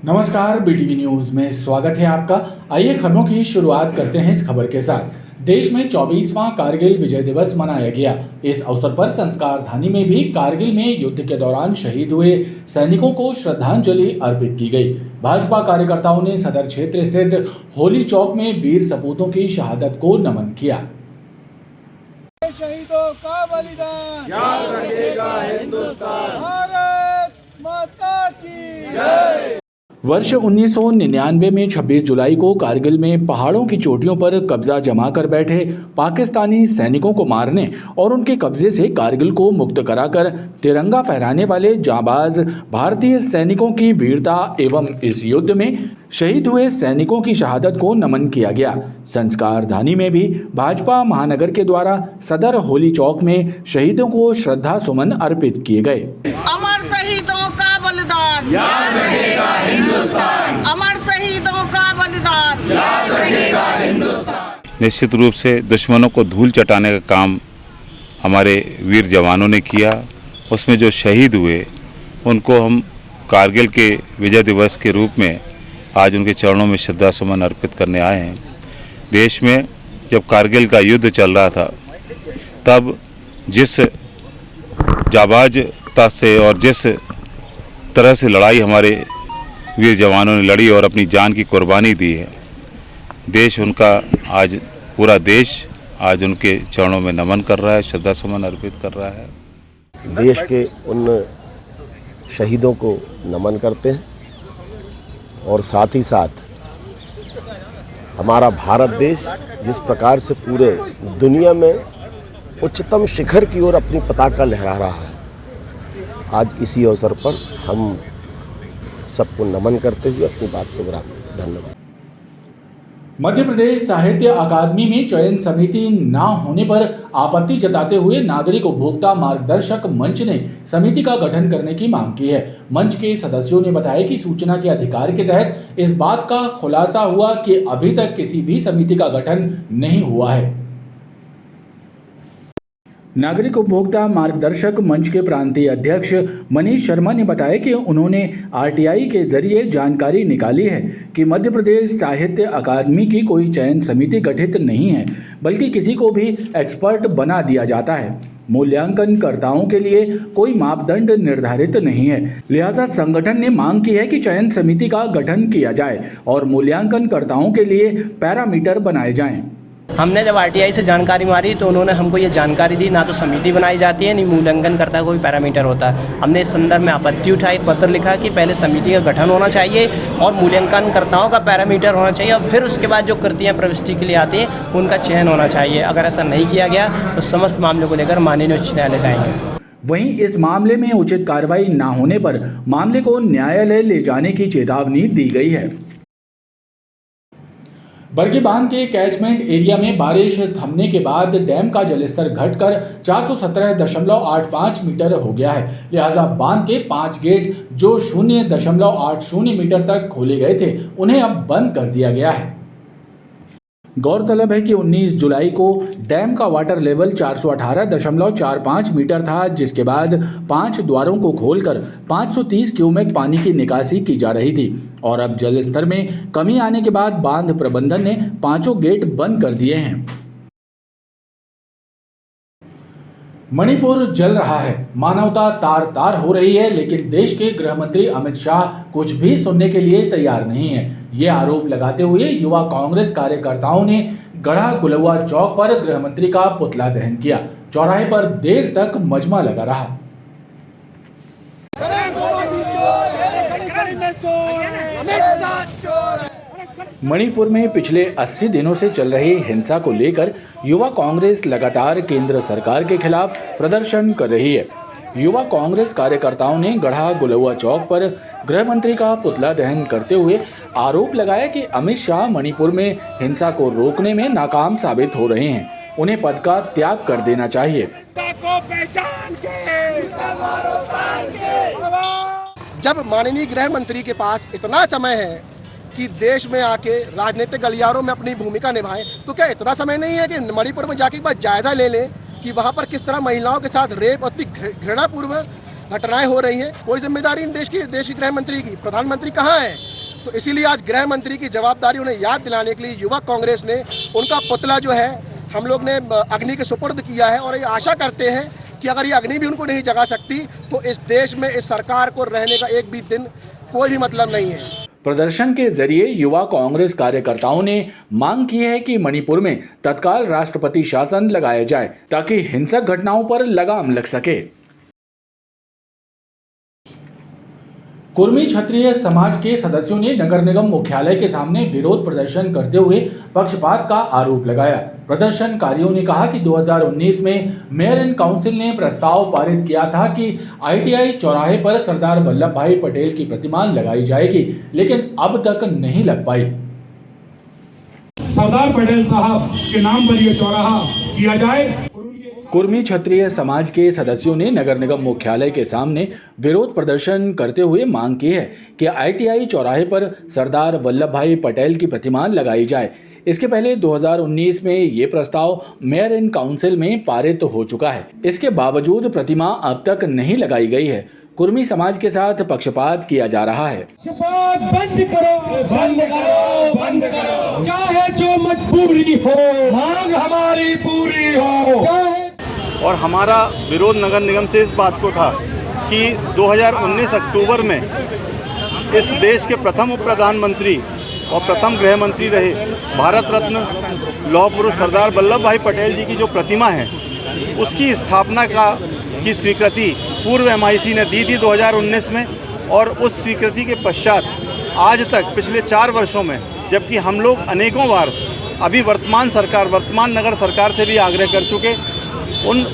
नमस्कार, BTV news में स्वागत है आपका। आइए खबरों की शुरुआत करते हैं इस खबर के साथ। देश में 24वां कारगिल विजय दिवस मनाया गया। इस अवसर पर संस्कार धानी में भी कारगिल में युद्ध के दौरान शहीद हुए सैनिकों को श्रद्धांजलि अर्पित की गई। भाजपा कार्यकर्ताओं ने सदर क्षेत्र स्थित होली चौक में वीर सपूतों की शहादत को नमन किया। शहीदों का बलिदान याद रखेगा हिंदुस्तान। भारत माता की जय। वर्ष 1999 में 26 जुलाई को कारगिल में पहाड़ों की चोटियों पर कब्जा जमा कर बैठे पाकिस्तानी सैनिकों को मारने और उनके कब्जे से कारगिल को मुक्त कराकर तिरंगा फहराने वाले जांबाज भारतीय सैनिकों की वीरता एवं इस युद्ध में शहीद हुए सैनिकों की शहादत को नमन किया गया। संस्कार धानी में भी भाजपा महानगर के द्वारा सदर होली चौक में शहीदों को श्रद्धा सुमन अर्पित किए गए। अमर शहीदों का बलिदान याद रखेगा हिंदुस्तान। अमर शहीदों का बलिदान याद रखेगा हिंदुस्तान। निश्चित रूप से दुश्मनों को धूल चटाने का काम हमारे वीर जवानों ने किया। उसमें जो शहीद हुए उनको हम कारगिल के विजय दिवस के रूप में आज उनके चरणों में श्रद्धा सुमन अर्पित करने आए हैं। देश में जब कारगिल का युद्ध चल रहा था तब जिस जाबाजता से और जिस तरह से लड़ाई हमारे वीर जवानों ने लड़ी और अपनी जान की कुर्बानी दी है, देश उनका आज पूरा देश आज उनके चरणों में नमन कर रहा है, श्रद्धा सुमन अर्पित कर रहा है। देश के उन शहीदों को नमन करते हैं और साथ ही साथ हमारा भारत देश जिस प्रकार से पूरे दुनिया में उच्चतम शिखर की ओर अपनी पताका लहरा रहा है, आज इसी अवसर पर हम सबको नमन करते हुए अपनी बात को बढ़ाते। धन्यवाद। मध्य प्रदेश साहित्य अकादमी में चयन समिति न होने पर आपत्ति जताते हुए नागरिक उपभोक्ता मार्गदर्शक मंच ने समिति का गठन करने की मांग की है। मंच के सदस्यों ने बताया कि सूचना के अधिकार के तहत इस बात का खुलासा हुआ कि अभी तक किसी भी समिति का गठन नहीं हुआ है। नागरिक उपभोक्ता मार्गदर्शक मंच के प्रांतीय अध्यक्ष मनीष शर्मा ने बताया कि उन्होंने आरटीआई के जरिए जानकारी निकाली है कि मध्य प्रदेश साहित्य अकादमी की कोई चयन समिति गठित नहीं है, बल्कि किसी को भी एक्सपर्ट बना दिया जाता है। मूल्यांकनकर्ताओं के लिए कोई मापदंड निर्धारित नहीं है, लिहाजा संगठन ने मांग की है कि चयन समिति का गठन किया जाए और मूल्यांकनकर्ताओं के लिए पैरामीटर बनाए जाएं। हमने जब आरटीआई से जानकारी मारी तो उन्होंने हमको ये जानकारी दी, ना तो समिति बनाई जाती है, नहीं मूल्यांकन करता कोई पैरामीटर होता है। हमने इस संदर्भ में आपत्ति उठाई, पत्र लिखा कि पहले समिति का गठन होना चाहिए और मूल्यांकनकर्ताओं का पैरामीटर होना चाहिए और फिर उसके बाद जो कृतियाँ प्रविष्टि के लिए आती हैं उनका चयन होना चाहिए। अगर ऐसा नहीं किया गया तो समस्त मामलों को लेकर माननीय उच्च न्यायालय जाएंगे। वहीं इस मामले में उचित कार्रवाई न होने पर मामले को न्यायालय ले जाने की चेतावनी दी गई है। बरगी बांध के कैचमेंट एरिया में बारिश थमने के बाद डैम का जलस्तर घटकर 417.85 मीटर हो गया है। लिहाजा बांध के 5 गेट जो 0.80 मीटर तक खोले गए थे, उन्हें अब बंद कर दिया गया है। गौरतलब है कि 19 जुलाई को डैम का वाटर लेवल 418.45 मीटर था, जिसके बाद 5 द्वारों को खोलकर 530 क्यूमेक पानी की निकासी की जा रही थी और अब जलस्तर में कमी आने के बाद बांध प्रबंधन ने 5 गेट बंद कर दिए हैं। मणिपुर जल रहा है, मानवता तार तार हो रही है, लेकिन देश के गृह मंत्री अमित शाह कुछ भी सुनने के लिए तैयार नहीं है। ये आरोप लगाते हुए युवा कांग्रेस कार्यकर्ताओं ने गढ़ा गुलवा चौक पर गृह मंत्री का पुतला दहन किया। चौराहे पर देर तक मजमा लगा रहा। मणिपुर में पिछले 80 दिनों से चल रही हिंसा को लेकर युवा कांग्रेस लगातार केंद्र सरकार के खिलाफ प्रदर्शन कर रही है। युवा कांग्रेस कार्यकर्ताओं ने गढ़ा गुलवा चौक पर गृह मंत्री का पुतला दहन करते हुए आरोप लगाया कि अमित शाह मणिपुर में हिंसा को रोकने में नाकाम साबित हो रहे हैं। उन्हें पद का त्याग कर देना चाहिए। जब माननीय गृह मंत्री के पास इतना समय है कि देश में आके राजनीतिक गलियारों में अपनी भूमिका निभाएं, तो क्या इतना समय नहीं है कि मणिपुर में जाके एक बार जायजा ले लें कि वहाँ पर किस तरह महिलाओं के साथ रेप अति घृणापूर्वक घटनाएं हो रही हैं? कोई जिम्मेदारी देश की गृह मंत्री की। प्रधानमंत्री कहाँ है? तो इसीलिए आज गृह मंत्री की जवाबदारी उन्हें याद दिलाने के लिए युवा कांग्रेस ने उनका पुतला जो है हम लोग ने अग्नि के सुपुर्द किया है। और ये आशा करते हैं कि अगर ये अग्नि भी उनको नहीं जगा सकती तो इस देश में इस सरकार को रहने का एक भी दिन कोई भी मतलब नहीं है। प्रदर्शन के जरिए युवा कांग्रेस कार्यकर्ताओं ने मांग की है कि मणिपुर में तत्काल राष्ट्रपति शासन लगाया जाए ताकि हिंसक घटनाओं पर लगाम लग सके। कुर्मी क्षत्रिय समाज के सदस्यों ने नगर निगम मुख्यालय के सामने विरोध प्रदर्शन करते हुए पक्षपात का आरोप लगाया। प्रदर्शनकारियों ने कहा कि 2019 में मेयर एंड काउंसिल ने प्रस्ताव पारित किया था कि ITI चौराहे पर सरदार वल्लभ भाई पटेल की प्रतिमा लगाई जाएगी, लेकिन अब तक नहीं लग पाई। सरदार पटेल साहब के नाम पर यह चौराहा किया जाए। कुर्मी क्षत्रिय समाज के सदस्यों ने नगर निगम मुख्यालय के सामने विरोध प्रदर्शन करते हुए मांग की है कि ITI चौराहे पर सरदार वल्लभ भाई पटेल की प्रतिमा लगाई जाए। इसके पहले 2019 में ये प्रस्ताव मेयर एंड काउंसिल में पारित हो चुका है। इसके बावजूद प्रतिमा अब तक नहीं लगाई गई है। कुर्मी समाज के साथ पक्षपात किया जा रहा है। बंद करो, बंद करो, बंद करो, चाहे जो मजबूरी हो, मांग हमारी पूरी हो। और हमारा विरोध नगर निगम से इस बात को था कि 2019 अक्टूबर में इस देश के प्रथम उप प्रधानमंत्री और प्रथम गृह मंत्री रहे भारत रत्न लौह पुरुष सरदार वल्लभ भाई पटेल जी की जो प्रतिमा है उसकी स्थापना की स्वीकृति पूर्व MIC ने दी थी 2019 में। और उस स्वीकृति के पश्चात आज तक पिछले 4 वर्षों में, जबकि हम लोग अनेकों बार अभी वर्तमान नगर सरकार से भी आग्रह कर चुके,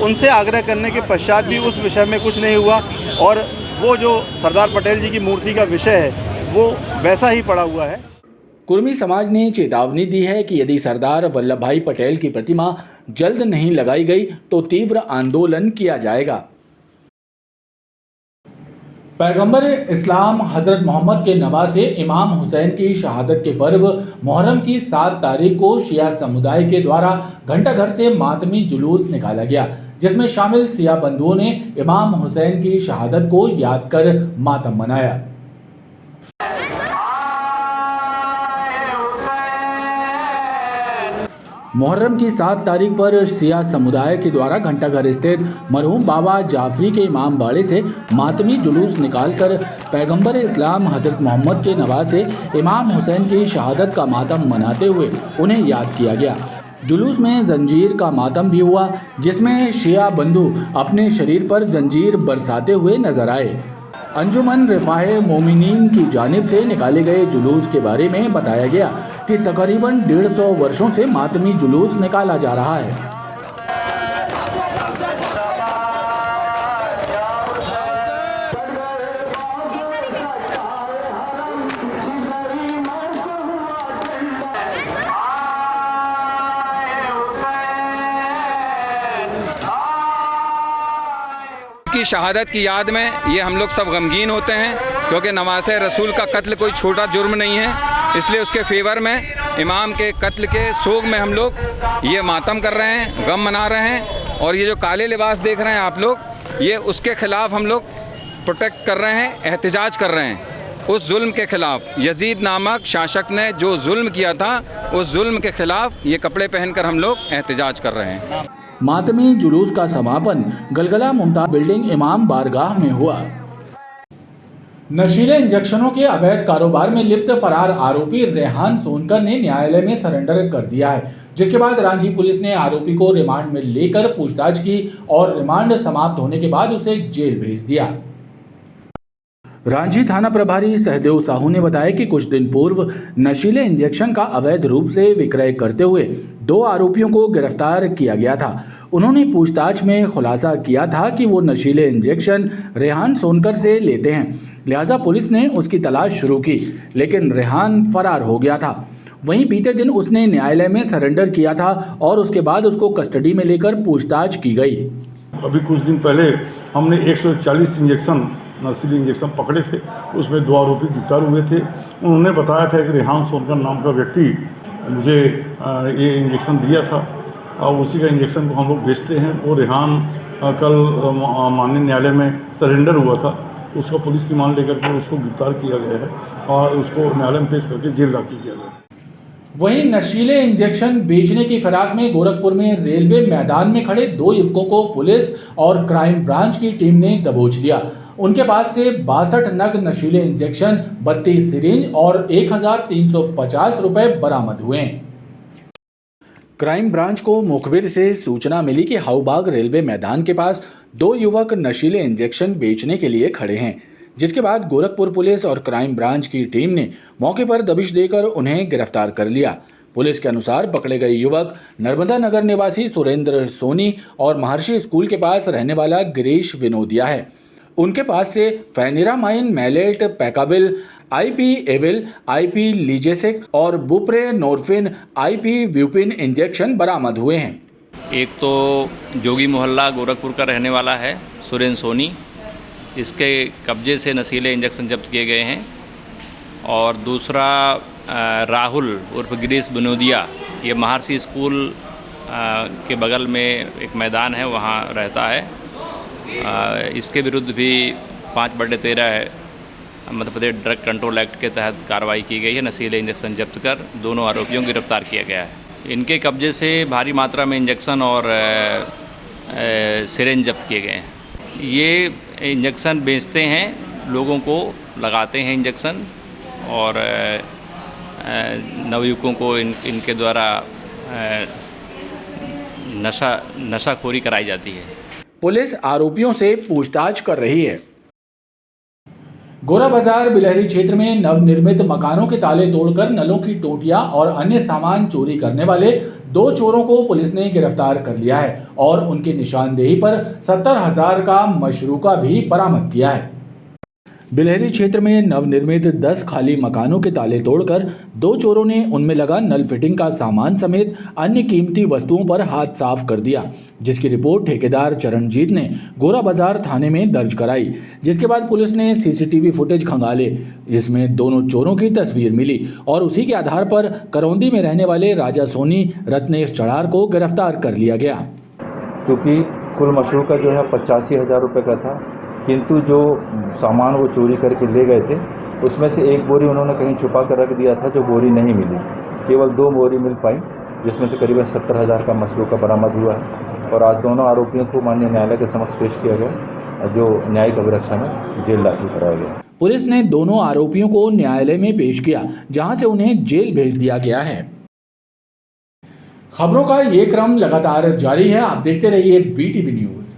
उनसे आग्रह करने के पश्चात भी उस विषय में कुछ नहीं हुआ। और वो जो सरदार पटेल जी की मूर्ति का विषय है वो वैसा ही पड़ा हुआ है। कुर्मी समाज ने चेतावनी दी है कि यदि सरदार वल्लभ भाई पटेल की प्रतिमा जल्द नहीं लगाई गई तो तीव्र आंदोलन किया जाएगा। पैगंबर इस्लाम हजरत मोहम्मद के नवासे इमाम हुसैन की शहादत के पर्व मुहर्रम की 7 तारीख को शिया समुदाय के द्वारा घंटाघर से मातमी जुलूस निकाला गया, जिसमें शामिल सिया बंधुओं ने इमाम हुसैन की शहादत को याद कर मातम मनाया। मुहर्रम की 7 तारीख पर सिया समुदाय के द्वारा घंटाघर स्थित मरहूम बाबा जाफरी के इमाम बाड़े से मातमी जुलूस निकालकर पैगंबर इस्लाम हजरत मोहम्मद के नवासे इमाम हुसैन की शहादत का मातम मनाते हुए उन्हें याद किया गया। जुलूस में जंजीर का मातम भी हुआ, जिसमें शिया बंधु अपने शरीर पर जंजीर बरसाते हुए नजर आए। अंजुमन रिफाए मोमिनीन की जानिब से निकाले गए जुलूस के बारे में बताया गया कि तकरीबन 150 वर्षों से मातमी जुलूस निकाला जा रहा है। की शहादत की याद में ये हम लोग सब गमगीन होते हैं, क्योंकि नवासे रसूल का कत्ल कोई छोटा जुर्म नहीं है। इसलिए उसके फेवर में इमाम के कत्ल के सोग में हम लोग ये मातम कर रहे हैं, गम मना रहे हैं। और ये जो काले लिबास देख रहे हैं आप लोग, ये उसके ख़िलाफ़ हम लोग प्रोटेक्ट कर रहे हैं, एहतजाज कर रहे हैं। उस जुल्म के ख़िलाफ़ यजीद नामक शासक ने जो जुल्म किया था, उस जुल्म के ख़िलाफ़ ये कपड़े पहनकर हम लोग एहतजाज कर रहे हैं। मातमी जुलूस का समापन गलगला मुमताज बिल्डिंग इमाम बारगाह में हुआ। नशीले इंजेक्शनों के अवैध कारोबार में लिप्त फरार आरोपी रेहान सोनकर ने न्यायालय में सरेंडर कर दिया है, जिसके बाद रांची पुलिस ने आरोपी को रिमांड में लेकर पूछताछ की और रिमांड समाप्त होने के बाद उसे जेल भेज दिया। रांची थाना प्रभारी सहदेव साहू ने बताया कि कुछ दिन पूर्व नशीले इंजेक्शन का अवैध रूप से विक्रय करते हुए 2 आरोपियों को गिरफ्तार किया गया था। उन्होंने पूछताछ में खुलासा किया था कि वो नशीले इंजेक्शन रेहान सोनकर से लेते हैं, लिहाजा पुलिस ने उसकी तलाश शुरू की, लेकिन रेहान फरार हो गया था। वहीं बीते दिन उसने न्यायालय में सरेंडर किया था और उसके बाद उसको कस्टडी में लेकर पूछताछ की गई। अभी कुछ दिन पहले हमने 140 इंजेक्शन नशीले इंजेक्शन पकड़े थे, उसमें 2 आरोपी गिरफ्तार हुए थे। उन्होंने बताया था कि रेहान सोनकर नाम का व्यक्ति मुझे ये इंजेक्शन दिया था और उसी का इंजेक्शन को हम लोग बेचते हैं। वो रेहान कल माननीय न्यायालय में सरेंडर हुआ था। उसका पुलिस रिमांड लेकर के उसको गिरफ्तार किया गया है और उसको न्यायालय में पेश करके जेल दाखिल किया गया है। वहीं नशीले इंजेक्शन बेचने की फिराक में गोरखपुर में रेलवे मैदान में खड़े 2 युवकों को पुलिस और क्राइम ब्रांच की टीम ने दबोच लिया। उनके पास से 62 नग नशीले इंजेक्शन, 32 सिरिंज और 1350 रुपए बरामद हुए। क्राइम ब्रांच को मुखबिर से सूचना मिली कि हाऊबाग रेलवे मैदान के पास 2 युवक नशीले इंजेक्शन बेचने के लिए खड़े हैं, जिसके बाद गोरखपुर पुलिस और क्राइम ब्रांच की टीम ने मौके पर दबिश देकर उन्हें गिरफ्तार कर लिया। पुलिस के अनुसार पकड़े गए युवक नर्मदा नगर निवासी सुरेंद्र सोनी और महर्षि स्कूल के पास रहने वाला गिरीश विनोदिया है। उनके पास से फेनिरामाइन, मैलेट, पैकाविल, आईपी एविल, आईपी लीजेसिक और बुप्रे नोरफिन, आईपी व्यूपिन इंजेक्शन बरामद हुए हैं। एक तो जोगी मोहल्ला गोरखपुर का रहने वाला है सुरेंद्र सोनी, इसके कब्जे से नशीले इंजेक्शन जब्त किए गए हैं। और दूसरा राहुल उर्फ गिरीश विनोदिया, ये महर्षि स्कूल के बगल में एक मैदान है, वहाँ रहता है। इसके विरुद्ध भी 5/13 Madhya Pradesh drug control act के तहत कार्रवाई की गई है। नशीले इंजेक्शन जब्त कर दोनों आरोपियों को गिरफ्तार किया गया है। इनके कब्जे से भारी मात्रा में इंजेक्शन और सिरिंज जब्त किए गए हैं। ये इंजेक्शन बेचते हैं, लोगों को लगाते हैं इंजेक्शन और नवयुवकों को इनके द्वारा नशाखोरी कराई जाती है। पुलिस आरोपियों से पूछताछ कर रही है। गोरा बाजार बिलहरी क्षेत्र में नवनिर्मित मकानों के ताले तोड़कर नलों की टोटियां और अन्य सामान चोरी करने वाले 2 चोरों को पुलिस ने गिरफ्तार कर लिया है और उनकी निशानदेही पर 70,000 का मशरूका भी बरामद किया है। बिलहरी क्षेत्र में नवनिर्मित 10 खाली मकानों के ताले तोड़कर 2 चोरों ने उनमें लगा नल फिटिंग का सामान समेत अन्य कीमती वस्तुओं पर हाथ साफ कर दिया, जिसकी रिपोर्ट ठेकेदार चरणजीत ने गोरा बाजार थाने में दर्ज कराई। जिसके बाद पुलिस ने सीसीटीवी फुटेज खंगाले, जिसमें दोनों चोरों की तस्वीर मिली और उसी के आधार पर करौंदी में रहने वाले राजा सोनी रत्नेश चढ़ार को गिरफ्तार कर लिया गया। क्योंकि कुल मशरूका जो है 85,000 रुपये का था, किंतु जो सामान वो चोरी करके ले गए थे उसमें से एक बोरी उन्होंने कहीं छुपा कर रख दिया था, जो बोरी नहीं मिली। केवल 2 बोरी मिल पाई, जिसमें से करीबन 70,000 का मशरूका बरामद हुआ है और आज दोनों आरोपियों को माननीय न्यायालय के समक्ष पेश किया गया, जो न्यायिक अभिरक्षा में जेल दाखिल कराया गया। पुलिस ने दोनों आरोपियों को न्यायालय में पेश किया, जहां से उन्हें जेल भेज दिया गया है। खबरों का ये क्रम लगातार जारी है, आप देखते रहिए BTV न्यूज।